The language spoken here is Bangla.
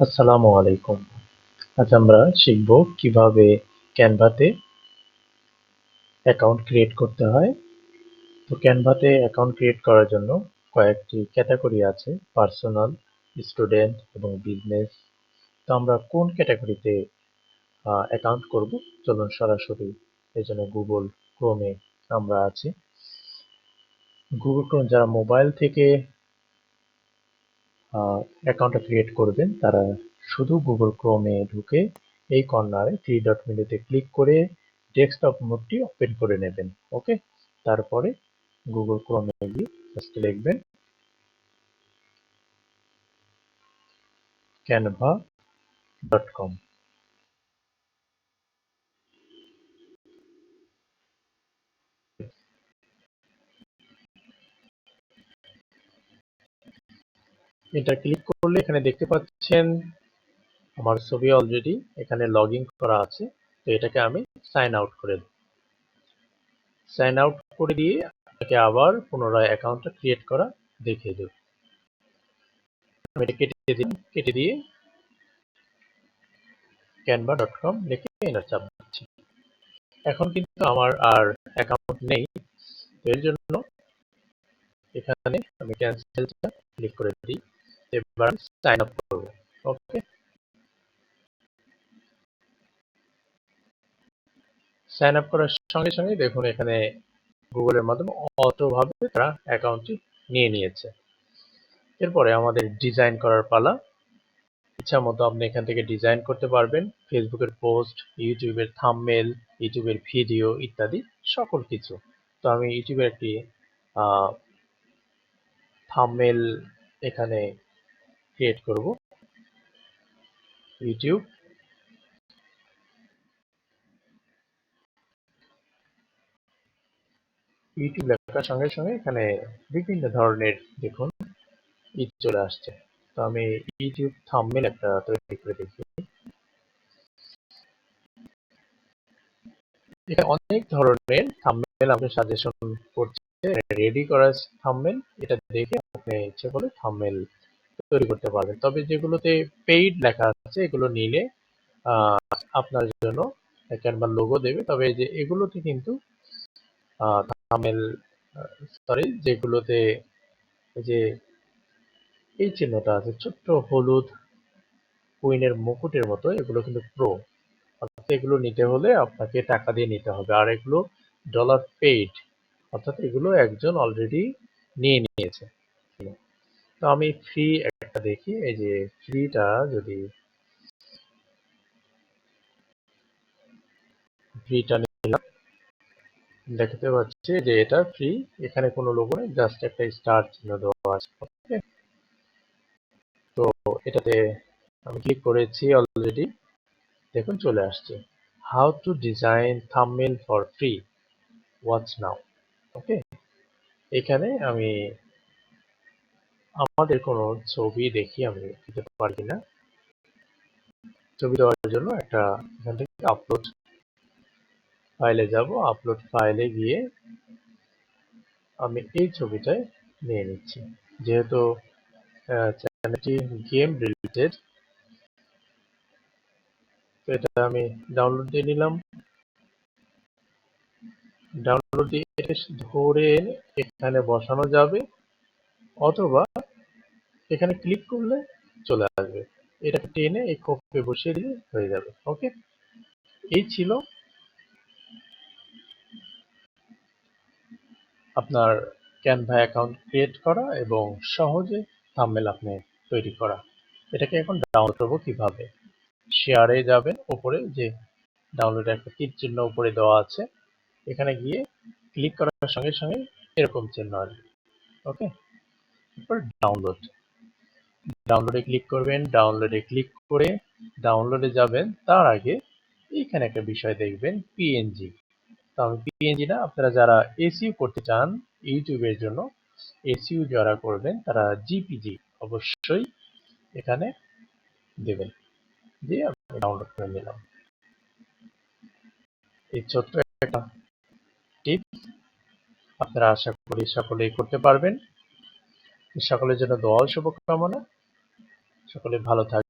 আসসালামু আলাইকুম। আজ আমরা শিখব কিভাবে ক্যানভাতে অ্যাকাউন্ট ক্রিয়েট করতে হয়। তো ক্যানভাতে অ্যাকাউন্ট ক্রিয়েট করার জন্য কয়েকটি ক্যাটাগরি আছে: পার্সোনাল, স্টুডেন্ট এবং বিজনেস। তো আমরা কোন ক্যাটাগরিতে অ্যাকাউন্ট করব? চলুন সরাসরি এই জন্য গুগল ক্রোমে আমরা আছি। গুগল ক্রোম যারা মোবাইল থেকে অ্যাকাউন্টটা ক্রিয়েট করবেন তারা শুধু গুগল ক্রোমে ঢুকে এই কর্নারে থ্রি ডট মেনুতে ক্লিক করে ডেস্কটপ মোডটি ওপেন করে নেবেন। ওকে, তারপরে গুগল ক্রোমে গিয়ে জাস্ট লিখবেন canva.com। এটা ক্লিক করলে এখানে দেখতে পাচ্ছেন আমার ছবি অলরেডি এখানে লগ ইন করা আছে। তো এটাকে আমি সাইন আউট করে দেব। সাইন আউট করে দিয়ে আপনাকে আবার পুনরায় অ্যাকাউন্টটা ক্রিয়েট করা দেখিয়ে দেব। আমি এটা কেটে দিয়ে canva.com লিখে এন্টার চাপ দিচ্ছি। এখন কিন্তু আমার আর অ্যাকাউন্ট নেই, এর জন্য এখানে আমি ক্যান্সেলটা ক্লিক করে দিই। এবার আমি সাইন আপ করব। ওকে, সাইন আপ করার সঙ্গে সঙ্গে দেখুন এখানে গুগলের মাধ্যমে অটোভাবে তারা অ্যাকাউন্টটি নিয়ে নিয়েছে। এরপরে আমাদের ডিজাইন করার পালা। ইচ্ছা মতো আপনি এখান থেকে ডিজাইন করতে পারবেন ফেসবুকের পোস্ট, ইউটিউবের থাম্বনেল, ইউটিউবের ভিডিও ইত্যাদি সকল কিছু। তো আমি ইউটিউবের একটি থাম্বনেল এখানে ক্রিয়েট করব। ইউটিউব ইউটিউব লেখার সঙ্গে সঙ্গে এখানে বিভিন্ন ধরনের দেখুন চলে আসছে। তো আমি ইউটিউব থাম্বনেল একটা তৈরি করে দেখি। এখানে অনেক ধরনের থাম্বনেল আমাকে সাজেশন করছে। রেডি করা থাম্বনেল, এটা দেখে আপনি ইচ্ছে করলে থাম্বনেল তৈরি করতে পারবেন। তবে যেগুলোতে পেইড লেখা আছে এগুলো নিলে আপনার জন্য ক্যানভা লোগো দেবে। তবে যে এগুলোতে কিন্তু থাম্বনেল সরি যেগুলোতে যে এই চিহ্নটা আছে ছোট্ট হলুদ কুইনের মুকুটের মতো, এগুলো কিন্তু প্রো। অর্থাৎ এগুলো নিতে হলে আপনাকে টাকা দিয়ে নিতে হবে, আর এগুলো ডলার পেইড, অর্থাৎ এগুলো একজন অলরেডি নিয়ে নিয়েছে। তো আমি ফ্রি একটা দেখি, এই যে ফ্রিটা যদি ফ্রিটা নিলাম, দেখতে পাচ্ছি যে এটা ফ্রি, এখানে কোনো লোগো নেই, জাস্ট একটা স্টার চিহ্ন দেওয়া আছে। ওকে, তো এটাতে আমি ক্লিক করেছি অলরেডি, দেখুন চলে আসছে how to design thumbnail for free, watch now. Okay, এখানে আমি আমাদের কোনো ছবি দেখি আমি দিতে পারি কিনা। ছবি দেওয়ার জন্য একটা এখান থেকে আপলোড ফাইলে যাব, আপলোড ফাইলে গিয়ে আমি এই ছবিটাই নিয়ে নিচ্ছি। যেহেতু চ্যানেলটি গেম রিলেটেড, তো এটা আমি ডাউনলোড দিয়ে নিলাম। ডাউনলোড দিয়ে এটা ধরে এখানে বসানো যাবে, অথবা এখানে ক্লিক করলে চলে আসবে। এটাকে টেনে এই কোপে বসিয়ে দিলে হয়ে যাবে। ওকে, এই ছিল আপনার ক্যানভা অ্যাকাউন্ট ক্রিয়েট করা এবং সহজে থাম্বনেল আপনি তৈরি করা। এটাকে এখন ডাউনলোড করবো কিভাবে? শেয়ারে যাবেন, উপরে যে ডাউনলোডের একটা তীর চিহ্ন উপরে দেওয়া আছে, এখানে গিয়ে ক্লিক করার সঙ্গে সঙ্গে এরকম চিহ্ন আসবে। ওকে, এরপর ডাউনলোডে ক্লিক করবেন। ডাউনলোডে ক্লিক করে ডাউনলোডে যাবেন, তার আগে এইখানে একটা বিষয় দেখবেন পিএনজি। তো আমি পিএনজি না, আপনারা যারা এসইও করতে চান ইউটিউবের জন্য, এসইও যারা করবেন তারা জিপিজি অবশ্যই এখানে দেবেন। দিয়ে আমি ডাউনলোড করে নিলাম। এই ছোট্ট একটা টিপস আপনারা আশা করি সকলেই করতে পারবেন। সকলের জন্য দোয়া ও শুভকামনা। সকলে ভালো থাকবেন।